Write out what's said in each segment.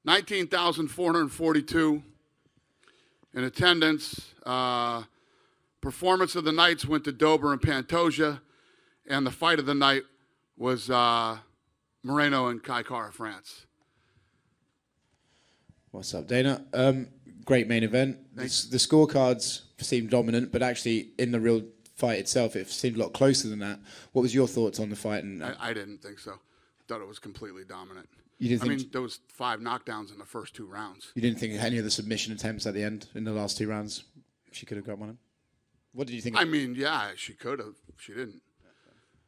19,442 in attendance. Performance of the nights went to Dober and Pantoja, and the fight of the night was Moreno and Kai Kara France. What's up, Dana? Great main event. The scorecards seemed dominant, but actually in the real fight itself, it seemed a lot closer than that. What was your thoughts on the fight? And I didn't think so. I thought it was completely dominant. You didn't think there was 5 knockdowns in the first 2 rounds. You didn't think any of the submission attempts at the end in the last 2 rounds she could have got one? What did you think? Yeah, she could have. She didn't.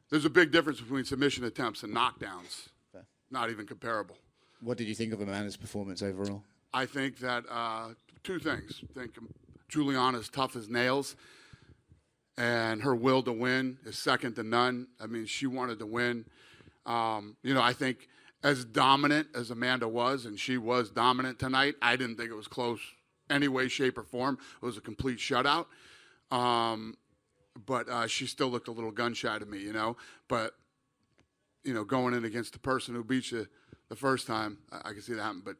There's a big difference between submission attempts and knockdowns. Fair. Not even comparable. What did you think of Amanda's performance overall? I think that 2 things. I think Juliana's tough as nails, and her will to win is second to none. I mean, she wanted to win. I think as dominant as Amanda was, and she was dominant tonight, I didn't think it was close any way, shape, or form. It was a complete shutout. But she still looked a little gun-shy to me, But, going in against the person who beat you the first time, I can see that happen. But,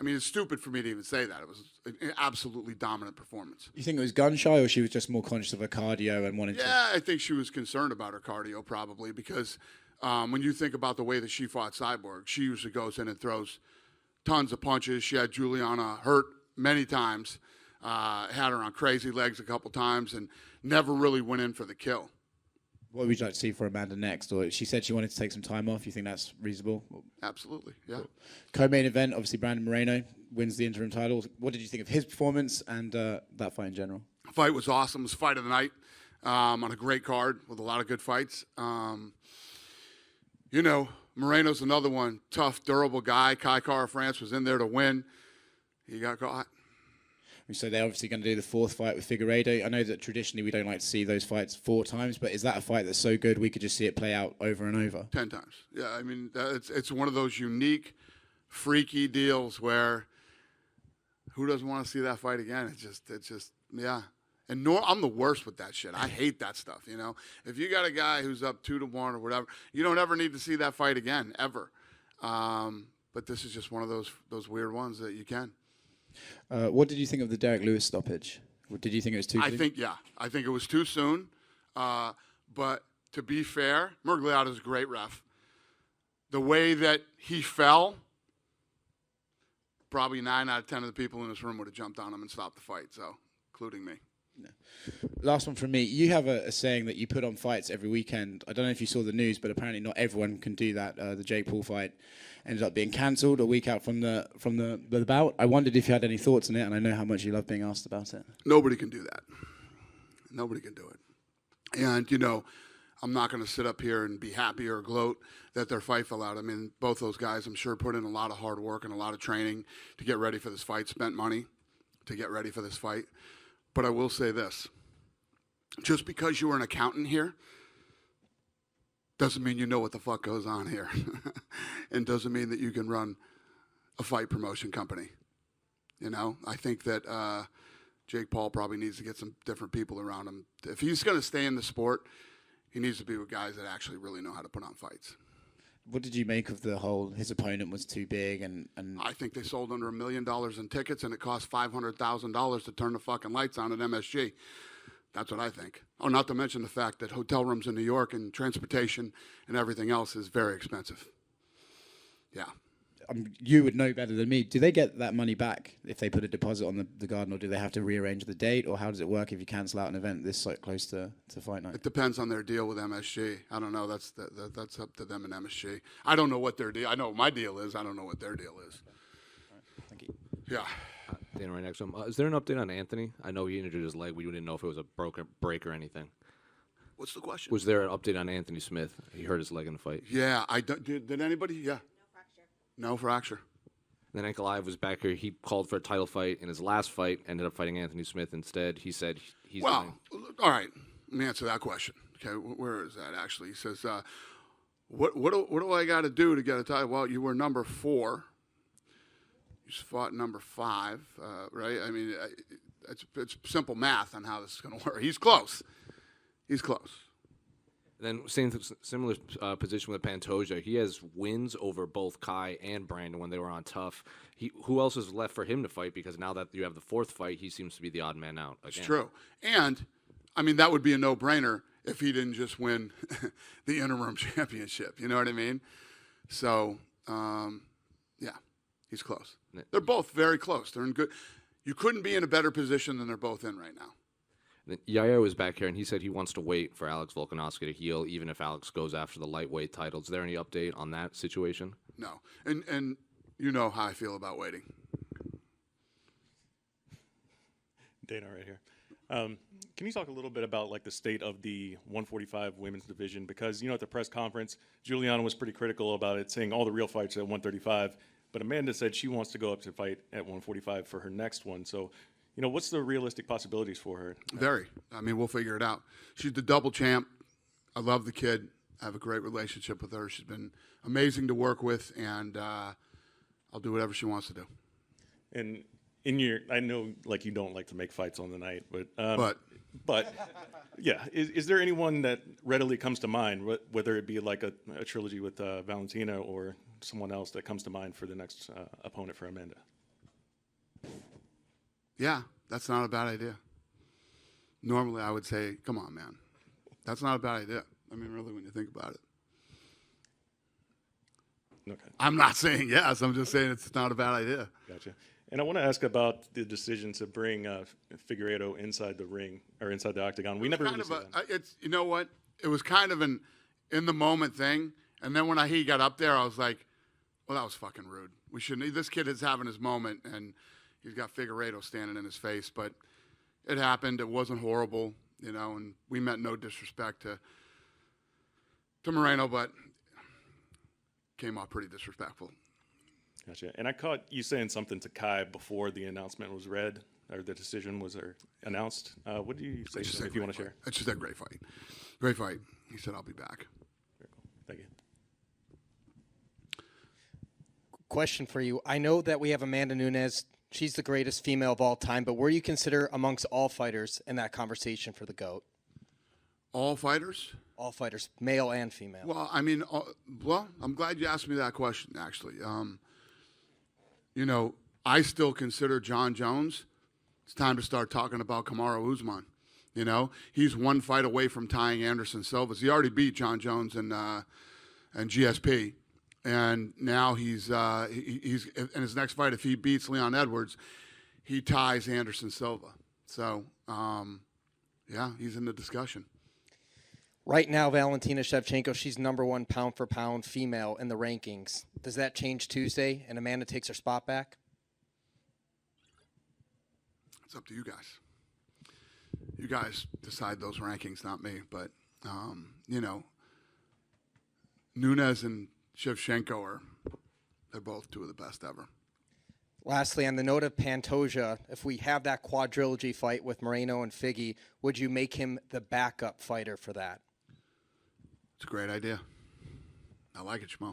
it's stupid for me to even say that. It was an absolutely dominant performance. You think it was gun-shy, or she was just more conscious of her cardio and wanted to... Yeah, I think she was concerned about her cardio probably because when you think about the way that she fought Cyborg, she usually goes in and throws tons of punches. She had Juliana hurt many times, had her on crazy legs a couple times, and never really went in for the kill. What would you like to see for Amanda next? Or she said she wanted to take some time off. You think that's reasonable? Absolutely, yeah. Cool. Co-main event, obviously Brandon Moreno wins the interim title. What did you think of his performance and that fight in general? The fight was awesome. It was fight of the night on a great card with a lot of good fights. Moreno's another one. Tough, durable guy. Kai Kara France was in there to win. He got caught. So they're obviously going to do the 4th fight with Figueiredo. I know that traditionally we don't like to see those fights 4 times, but is that a fight that's so good we could just see it play out over and over? 10 times. Yeah, it's one of those unique, freaky deals where who doesn't want to see that fight again? It's just, yeah. And I'm the worst with that shit. I hate that stuff, If you got a guy who's up 2-1 or whatever, you don't ever need to see that fight again, ever. But this is just one of those weird ones that you can. What did you think of the Derrick Lewis stoppage? Did you think it was too soon? I think it was too soon. But to be fair, Murgliata's a great ref. The way that he fell, probably 9 out of 10 of the people in this room would have jumped on him and stopped the fight, so including me. No. Last one from me. You have a saying that you put on fights every weekend. I don't know if you saw the news, but apparently not everyone can do that. The Jake Paul fight ended up being cancelled a week out from the bout. I wondered if you had any thoughts on it, and I know how much you love being asked about it. Nobody can do that. Nobody can do it. And, I'm not going to sit up here and be happy or gloat that their fight fell out. Both those guys, I'm sure, put in a lot of hard work and a lot of training to get ready for this fight, spent money to get ready for this fight. But I will say this. Just because you were an accountant here doesn't mean you know what the fuck goes on here. And doesn't mean that you can run a fight promotion company. I think that Jake Paul probably needs to get some different people around him. If he's going to stay in the sport, he needs to be with guys that actually really know how to put on fights. What did you make of the whole, his opponent was too big and I think they sold under $1 million in tickets and it cost $500,000 to turn the fucking lights on at MSG. That's what I think. Oh, not to mention the fact that hotel rooms in New York and transportation and everything else is very expensive. Yeah. You would know better than me. Do they get that money back if they put a deposit on the Garden, or do they have to rearrange the date, or how does it work if you cancel out an event this close to fight night? It depends on their deal with MSG. I don't know. That's up to them and MSG. I don't know what their deal. I know what my deal is. I don't know what their deal is. All right. Thank you. Yeah. Dan, right next to him. Is there an update on Anthony? I know he injured his leg. We didn't know if it was a break or anything. What's the question? Was there an update on Anthony Smith? He hurt his leg in the fight. Yeah. Did anybody? Yeah. No fracture. Then Ankalaev was back here. He called for a title fight in his last fight, ended up fighting Anthony Smith instead. He said he's all right. Let me answer that question. Okay, where is that actually? He says, what do I got to do to get a title? Well, you were number 4. You fought number 5, right? It's simple math on how this is going to work. He's close. Then similar position with Pantoja. He has wins over both Kai and Brandon when they were on tough. Who else is left for him to fight? Because now that you have the fourth fight, he seems to be the odd man out again. It's true. And, I mean, that would be a no-brainer if he didn't just win the interim championship. You know what I mean? So, yeah, he's close. They're both very close. They're in good. You couldn't be in a better position than they're both in right now. Yair was back here, and he said he wants to wait for Alex Volkanovski to heal, even if Alex goes after the lightweight title. Is there any update on that situation? No. And you know how I feel about waiting. Dana right here. Can you talk a little bit about like the state of the 145 women's division? Because, you know, at the press conference, Juliana was pretty critical about it, saying all the real fights are at 135. But Amanda said she wants to go up to fight at 145 for her next one. So, you know, what's the realistic possibilities for her? Very. I mean, we'll figure it out. She's the double champ. I love the kid. I have a great relationship with her. She's been amazing to work with, and I'll do whatever she wants to do. And in your, I know like you don't like to make fights on the night, but yeah, is there anyone that readily comes to mind, whether it be like a trilogy with Valentina or someone else that comes to mind for the next opponent for Amanda? Yeah, that's not a bad idea. Normally, I would say, come on, man. That's not a bad idea. I mean, really, when you think about it. Okay. I'm not saying yes. I'm just saying it's not a bad idea. Gotcha. And I want to ask about the decision to bring Figueiredo inside the ring or inside the octagon. We never really saw that. It's, you know what? It was kind of an in-the-moment thing. And then when he got up there, I was like, well, that was fucking rude. We shouldn't. This kid is having his moment, and he's got Figueiredo standing in his face. But it happened. It wasn't horrible, you know, and we meant no disrespect to Moreno, but came off pretty disrespectful. Gotcha. And I caught you saying something to Kai before the announcement was read or the decision was announced. What do you say if you want to share? It's just a great fight. Great fight. He said, I'll be back. Very cool. Thank you. Question for you. I know that we have Amanda Nunes. She's the greatest female of all time, but where do you consider amongst all fighters in that conversation for the GOAT? All fighters? All fighters, male and female. Well, I mean, I'm glad you asked me that question, actually. You know, I still consider John Jones. It's time to start talking about Kamaru Usman. You know, he's one fight away from tying Anderson Silva's. He already beat John Jones and GSP, and now he's in his next fight. If he beats Leon Edwards, he ties Anderson Silva. So, yeah, he's in the discussion. Right now, Valentina Shevchenko, she's #1 pound-for-pound female in the rankings. Does that change Tuesday and Amanda takes her spot back? It's up to you guys. You guys decide those rankings, not me. But, you know, Nunes and Shevchenko they're both two of the best ever. Lastly, on the note of Pantoja, if we have that quadrilogy fight with Moreno and Figgy, would you make him the backup fighter for that? It's a great idea. I like it, Shmo.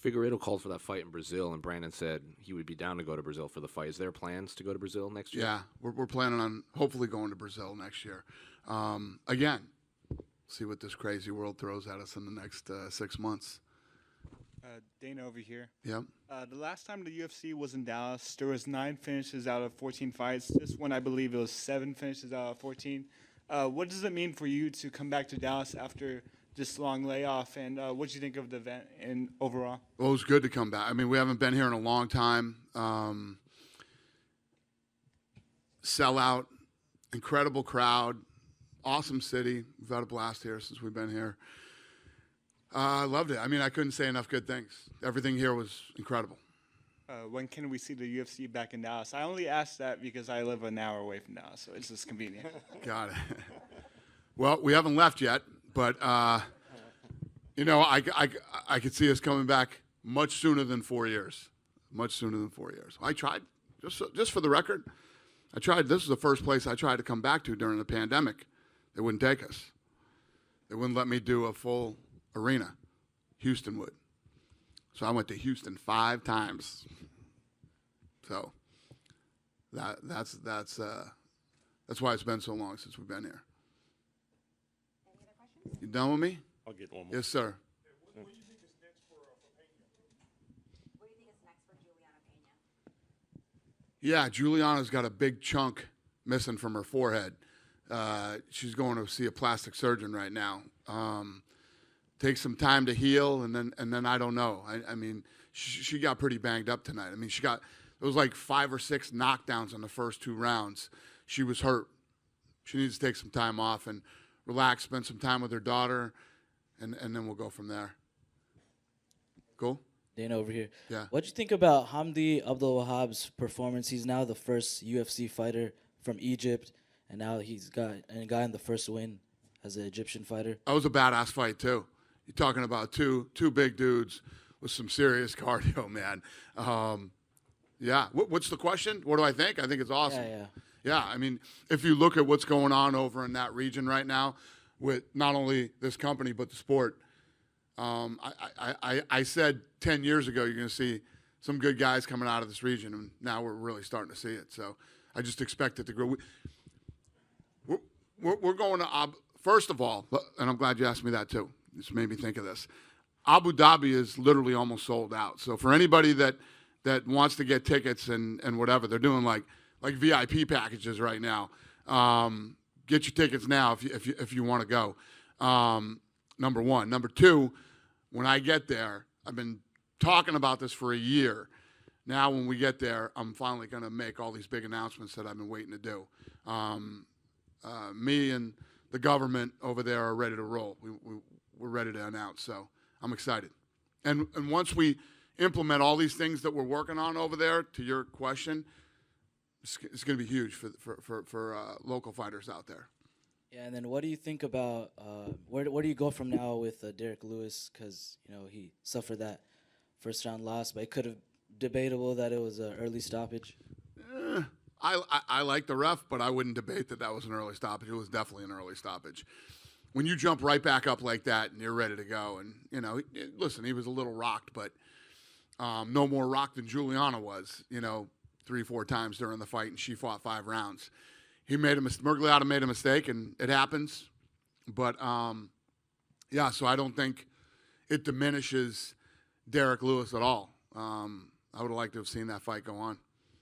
Figueiredo called for that fight in Brazil, and Brandon said he would be down to go to Brazil for the fight. Is there plans to go to Brazil next year? Yeah, we're planning on hopefully going to Brazil next year. Again, see what this crazy world throws at us in the next 6 months. Dana over here. Yep. The last time the UFC was in Dallas, there was 9 finishes out of 14 fights. This one, I believe it was 7 finishes out of 14. What does it mean for you to come back to Dallas after this long layoff, and what do you think of the event and overall? Well, it was good to come back. I mean, we haven't been here in a long time. Sellout, incredible crowd, awesome city. We've had a blast here since we've been here. I loved it. I mean, I couldn't say enough good things. Everything here was incredible. When can we see the UFC back in Dallas? I only asked that because I live an hour away from Dallas, so it's just convenient. Got it. Well, we haven't left yet, but, you know, I could see us coming back much sooner than 4 years. Much sooner than 4 years. I tried, just for the record, this was the first place I tried to come back to during the pandemic. They wouldn't take us. They wouldn't let me do a full arena. Houston would. So I went to Houston 5 times. So that's why it's been so long since we've been here. You done with me? I'll get one more. Yes, sir. What do you think is next for Pena? What do you think is next for Juliana Pena? Yeah, Juliana's got a big chunk missing from her forehead. She's going to see a plastic surgeon right now. Takes some time to heal, and then I don't know. I mean, she got pretty banged up tonight. I mean, it was like 5 or 6 knockdowns in the first 2 rounds. She was hurt. She needs to take some time off and relax, spend some time with her daughter, and then we'll go from there. Cool? Dana over here. Yeah. What'd you think about Hamdi Abdul Wahhab's performance? He's now the first UFC fighter from Egypt, and now he's gotten the first win as an Egyptian fighter. That was a badass fight, too. You're talking about two big dudes with some serious cardio, man. Yeah. What's the question? What do I think? I think it's awesome. Yeah. Yeah, I mean, if you look at what's going on over in that region right now with not only this company but the sport, I said 10 years ago you're going to see some good guys coming out of this region, and now we're really starting to see it. So I just expect it to grow. We're going to first of all, and I'm glad you asked me that too. This made me think of this. Abu Dhabi is literally almost sold out. So for anybody that wants to get tickets and whatever, they're doing like VIP packages right now. Get your tickets now if you want to go. Number one. Number two, when I get there, I've been talking about this for a year. Now when we get there, I'm finally going to make all these big announcements that I've been waiting to do. Me and the government over there are ready to roll. We're ready to announce, so I'm excited. And once we implement all these things that we're working on over there, to your question, it's going to be huge for local fighters out there. Yeah, and then what do you think about where do you go from now with Derrick Lewis? Because he suffered that first round loss, but it could have debatable that it was an early stoppage. I like the ref, but I wouldn't debate that was an early stoppage. It was definitely an early stoppage. When you jump right back up like that and you're ready to go, and listen, he was a little rocked, but no more rocked than Juliana was. 3-4 times during the fight, and she fought 5 rounds. Murgliata made a mistake, and it happens. But, yeah, so I don't think it diminishes Derrick Lewis at all. I would have liked to have seen that fight go on.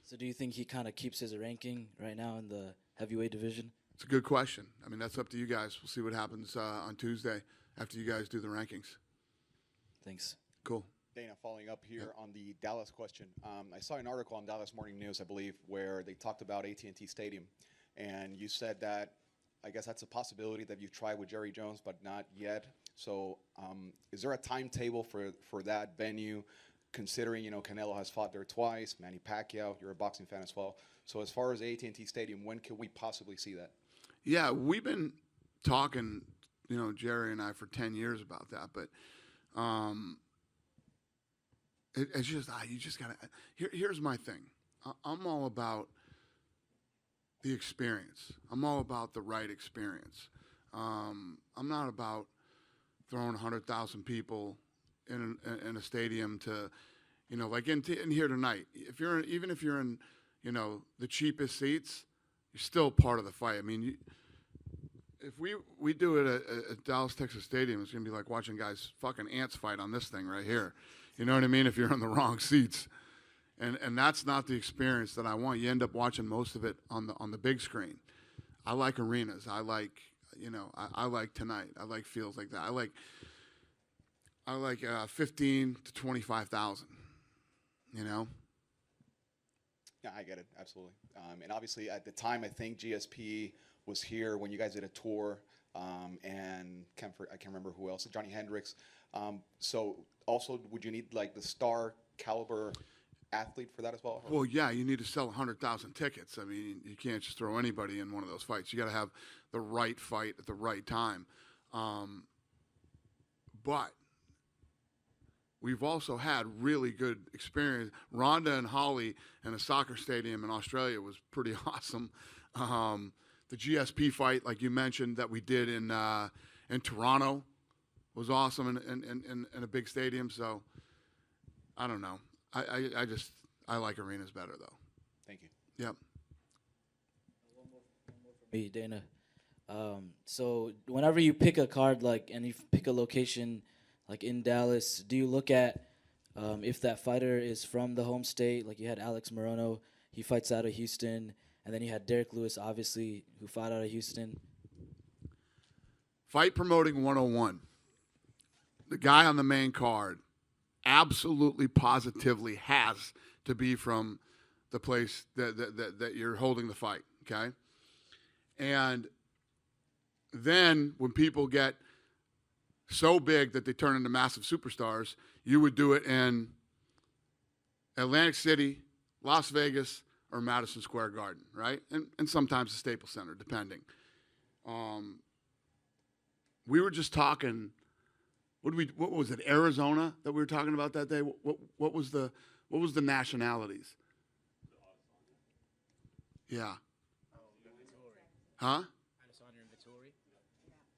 So do you think he kind of keeps his ranking right now in the heavyweight division? It's a good question. I mean, that's up to you guys. We'll see what happens on Tuesday after you guys do the rankings. Thanks. Cool. Dana, following up here on the Dallas question, I saw an article on Dallas Morning News, I believe, where they talked about AT&T Stadium, and you said that I guess that's a possibility that you've tried with Jerry Jones, but not yet. So is there a timetable for that venue, considering, Canelo has fought there twice, Manny Pacquiao, you're a boxing fan as well. So as far as AT&T Stadium, when could we possibly see that? Yeah, we've been talking, Jerry and I, for 10 years about that, but it's just, you just got to, here's my thing. I'm all about the experience. I'm all about the right experience. I'm not about throwing 100,000 people in a stadium to, like in here tonight. Even if you're in, the cheapest seats, you're still part of the fight. I mean, if we do it at Dallas, Texas Stadium, it's gonna be like watching guys fucking ants fight on this thing right here. You know what I mean? If you're in the wrong seats. And that's not the experience that I want. You end up watching most of it on the big screen. I like arenas. I like, I like tonight. I like fields like that. I like 15 to 25,000. Yeah, I get it, absolutely. And obviously, at the time, I think GSP was here when you guys did a tour, and I can't remember who else, Johnny Hendricks. So also, would you need like the star caliber athlete for that as well? Well, yeah, you need to sell 100,000 tickets. I mean, you can't just throw anybody in one of those fights. You got to have the right fight at the right time. But we've also had really good experience. Ronda and Holly in a soccer stadium in Australia was pretty awesome. The GSP fight, like you mentioned, that we did in Toronto was awesome in a big stadium. So I don't know. I like arenas better, though. Thank you. Yep. One more for me, Dana. So whenever you pick a card, like, and you pick a location, like in Dallas, do you look at if that fighter is from the home state? Like you had Alex Morono, he fights out of Houston, and then you had Derrick Lewis, obviously, who fought out of Houston. Fight Promoting 101. The guy on the main card absolutely positively has to be from the place that you're holding the fight, okay? And then when people get so big that they turn into massive superstars, you would do it in Atlantic City, Las Vegas, or Madison Square Garden, right? And sometimes the Staples Center, depending. We were just talking. What was it? Arizona that we were talking about that day. What was the nationalities? Yeah. Huh?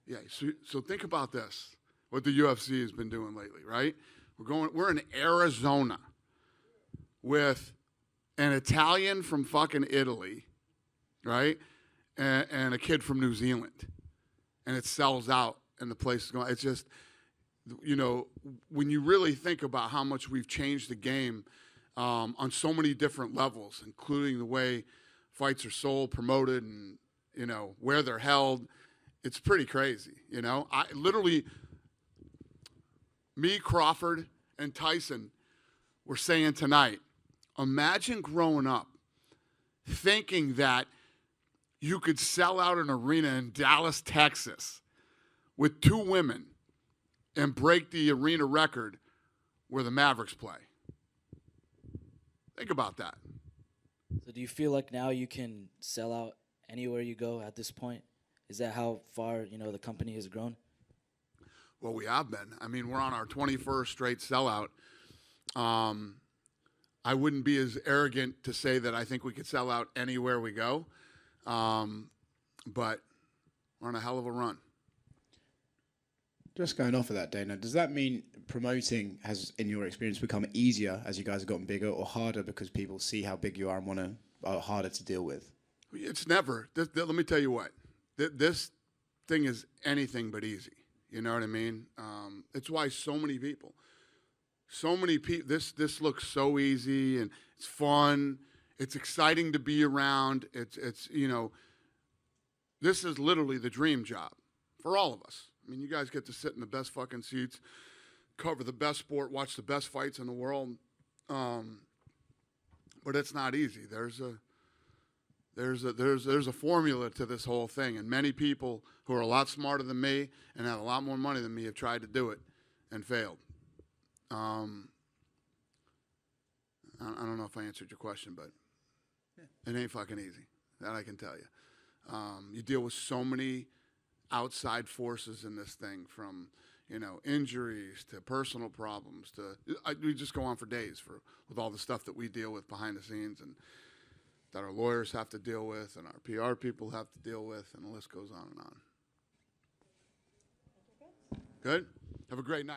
Yeah. So think about this. What the UFC has been doing lately, right? We're in Arizona with an Italian from fucking Italy, right? And a kid from New Zealand. And it sells out and the place is going. It's just, you know, when you really think about how much we've changed the game on so many different levels, including the way fights are sold, promoted, and, you know, where they're held, it's pretty crazy, you know? I literally, me, Crawford, and Tyson were saying tonight, imagine growing up thinking that you could sell out an arena in Dallas, Texas with 2 women and break the arena record where the Mavericks play. Think about that. So do you feel like now you can sell out anywhere you go at this point? Is that how far, you know, the company has grown? Well, we have been. I mean, we're on our 21st straight sellout. I wouldn't be as arrogant to say that I think we could sell out anywhere we go. But we're on a hell of a run. Just going off of that, Dana, does that mean promoting has, in your experience, become easier as you guys have gotten bigger, or harder because people see how big you are and are harder to deal with? It's never. Let me tell you what. This thing is anything but easy. You know what I mean? It's why so many people, this looks so easy and it's fun. It's exciting to be around. It's you know, this is literally the dream job for all of us. I mean, you guys get to sit in the best fucking seats, cover the best sport, watch the best fights in the world. But it's not easy. There's a formula to this whole thing, and many people who are a lot smarter than me and have a lot more money than me have tried to do it and failed. I don't know if I answered your question, but it ain't fucking easy. That I can tell you. You deal with so many outside forces in this thing, from, you know, injuries to personal problems to we just go on for days with all the stuff that we deal with behind the scenes and that our lawyers have to deal with and our PR people have to deal with, and the list goes on and on. Good? Have a great night.